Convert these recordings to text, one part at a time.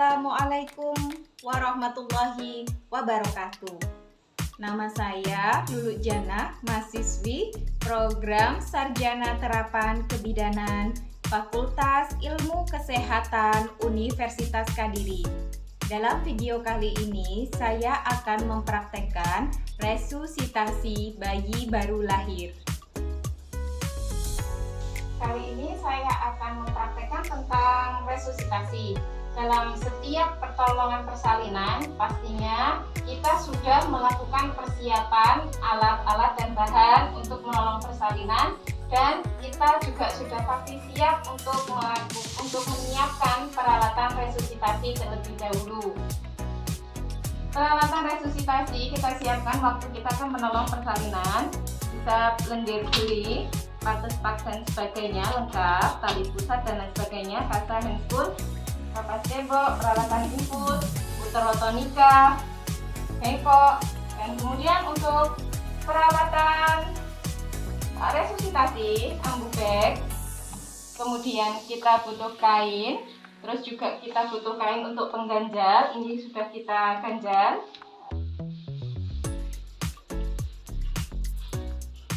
Assalamualaikum warahmatullahi wabarakatuh. Nama saya Lulu Jannah, mahasiswi Program Sarjana Terapan Kebidanan Fakultas Ilmu Kesehatan Universitas Kadiri. Dalam video kali ini saya akan mempraktekkan resusitasi bayi baru lahir. Kali ini saya akan mempraktekkan tentang resusitasi. Dalam setiap pertolongan persalinan, pastinya kita sudah melakukan persiapan alat-alat dan bahan untuk menolong persalinan, dan kita juga sudah pasti siap untuk menyiapkan peralatan resusitasi terlebih dahulu. Peralatan resusitasi kita siapkan waktu kita akan menolong persalinan, bisa lendir jeli, patus pak dan sebagainya lengkap, tali pusat dan lain sebagainya, kasa handphone, kapas tembok, peralatan infus, ultratonika, bengkok, dan kemudian untuk peralatan resusitasi, ambu bag, kemudian kita butuh kain, terus juga kita butuh kain untuk pengganjal, ini sudah kita ganjal.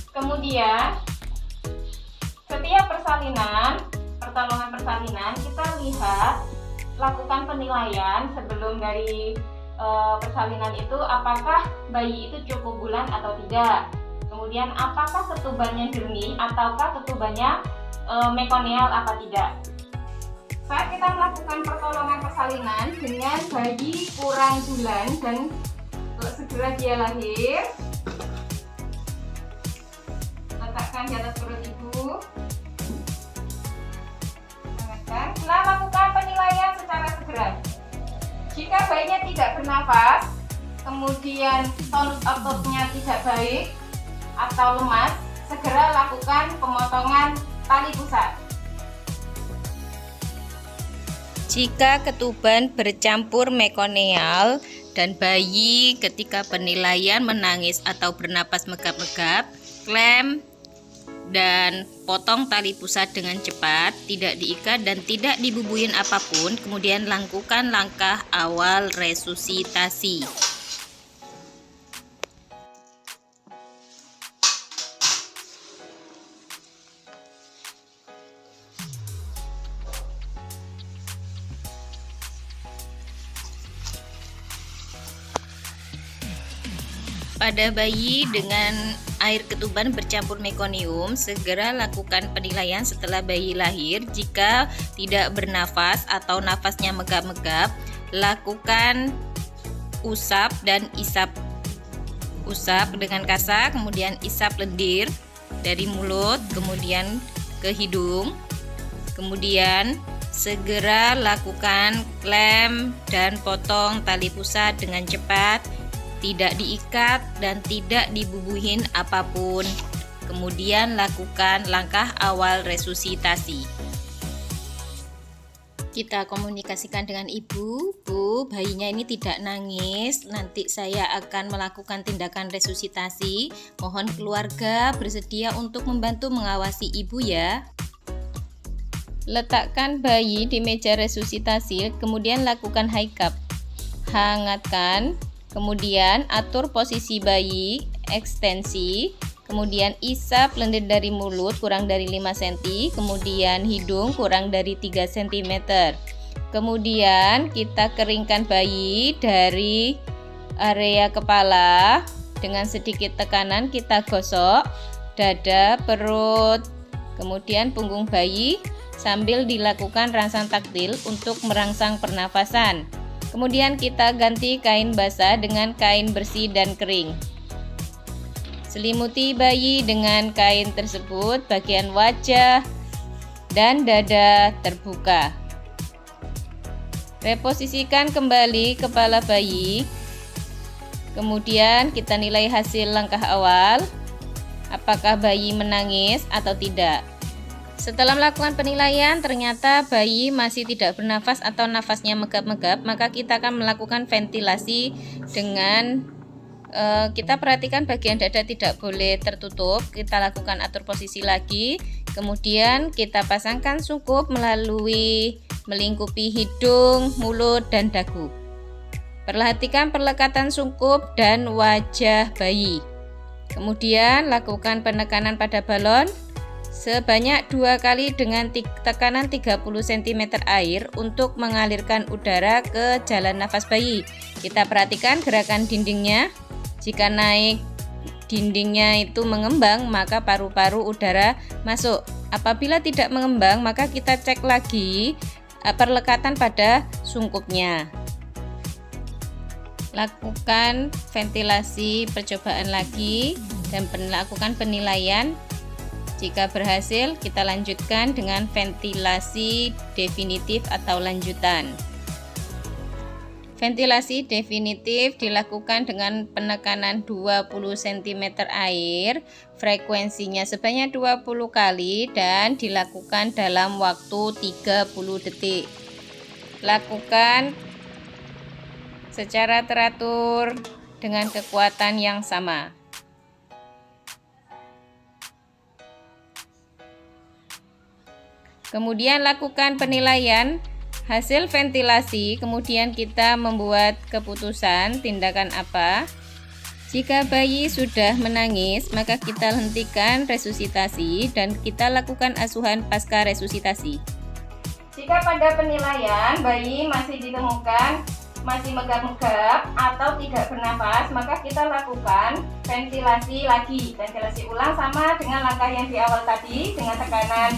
Kemudian setiap pertolongan persalinan kita lihat, lakukan penilaian sebelum dari persalinan itu, apakah bayi itu cukup bulan atau tidak. Kemudian apakah ketubannya jernih ataukah ketubannya mekonial apa tidak. Saat kita melakukan pertolongan persalinan dengan bayi kurang bulan dan segera dia lahir, letakkan di atas perut ibu. Setelah lakukan penilaian secara segera, jika bayinya tidak bernafas, kemudian tonus ototnya tidak baik atau lemas, segera lakukan pemotongan tali pusat. Jika ketuban bercampur mekonial dan bayi ketika penilaian menangis atau bernapas megap-megap, klem dan potong tali pusat dengan cepat, tidak diikat dan tidak dibubuhin apapun, kemudian lakukan langkah awal resusitasi. Pada bayi dengan air ketuban bercampur mekonium, segera lakukan penilaian setelah bayi lahir. Jika tidak bernafas atau nafasnya megap-megap, lakukan usap dan isap. Usap dengan kasa, kemudian isap lendir dari mulut, kemudian ke hidung. Kemudian segera lakukan klem dan potong tali pusat dengan cepat, tidak diikat dan tidak dibubuhin apapun. Kemudian lakukan langkah awal resusitasi. Kita komunikasikan dengan ibu, Bu, bayinya ini tidak nangis, nanti saya akan melakukan tindakan resusitasi. Mohon keluarga bersedia untuk membantu mengawasi ibu ya. Letakkan bayi di meja resusitasi, kemudian lakukan high cup. Hangatkan. Kemudian atur posisi bayi, ekstensi, kemudian isap lendir dari mulut kurang dari 5 cm, kemudian hidung kurang dari 3 cm. Kemudian kita keringkan bayi dari area kepala, dengan sedikit tekanan kita gosok dada, perut, kemudian punggung bayi sambil dilakukan rangsang taktil untuk merangsang pernafasan. Kemudian kita ganti kain basah dengan kain bersih dan kering. Selimuti bayi dengan kain tersebut, bagian wajah dan dada terbuka. Reposisikan kembali kepala bayi. Kemudian kita nilai hasil langkah awal, apakah bayi menangis atau tidak. Setelah melakukan penilaian, ternyata bayi masih tidak bernafas atau nafasnya megap-megap, maka kita akan melakukan ventilasi dengan kita perhatikan bagian dada tidak boleh tertutup. Kita lakukan atur posisi lagi, kemudian kita pasangkan sungkup melalui melingkupi hidung, mulut, dan dagu. Perhatikan perlekatan sungkup dan wajah bayi. Kemudian lakukan penekanan pada balon sebanyak 2 kali dengan tekanan 30 cm air untuk mengalirkan udara ke jalan nafas bayi. Kita perhatikan gerakan dindingnya. Jika naik dindingnya itu mengembang, maka paru-paru udara masuk. Apabila tidak mengembang, maka kita cek lagi perlekatan pada sungkupnya. Lakukan ventilasi percobaan lagi dan lakukan penilaian. Jika berhasil, kita lanjutkan dengan ventilasi definitif atau lanjutan. Ventilasi definitif dilakukan dengan penekanan 20 cm air, frekuensinya sebanyak 20 kali dan dilakukan dalam waktu 30 detik. Lakukan secara teratur dengan kekuatan yang sama. Kemudian lakukan penilaian hasil ventilasi, kemudian kita membuat keputusan tindakan apa. Jika bayi sudah menangis, maka kita hentikan resusitasi dan kita lakukan asuhan pasca resusitasi. Jika pada penilaian bayi masih ditemukan masih megap-megap atau tidak bernafas, maka kita lakukan ventilasi lagi. Ventilasi ulang sama dengan langkah yang di awal tadi dengan tekanan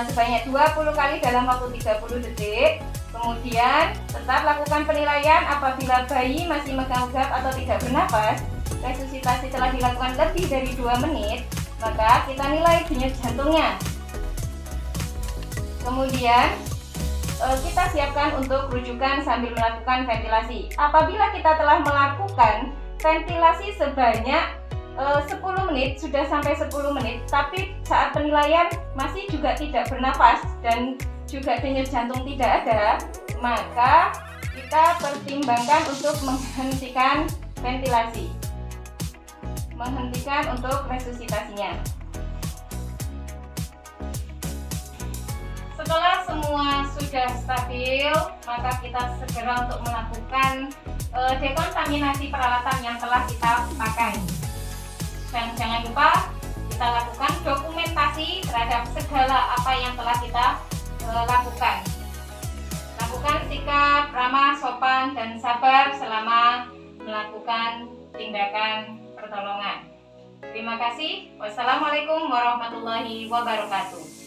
sebanyak 20 kali dalam waktu 30 detik. Kemudian tetap lakukan penilaian apabila bayi masih megap-megap atau tidak bernafas, resusitasi telah dilakukan lebih dari 2 menit, maka kita nilai denyut jantungnya. Kemudian kita siapkan untuk rujukan sambil melakukan ventilasi. Apabila kita telah melakukan ventilasi sebanyak 10 menit, sudah sampai 10 menit, tapi saat penilaian masih juga tidak bernafas dan juga denyut jantung tidak ada, maka kita pertimbangkan untuk menghentikan ventilasi, menghentikan untuk resusitasinya. Setelah semua sudah stabil, maka kita segera untuk melakukan dekontaminasi peralatan yang telah kita pakai. Dan jangan lupa kita lakukan dokumentasi terhadap segala apa yang telah kita lakukan. Lakukan sikap ramah, sopan, dan sabar selama melakukan tindakan pertolongan. Terima kasih. Wassalamualaikum warahmatullahi wabarakatuh.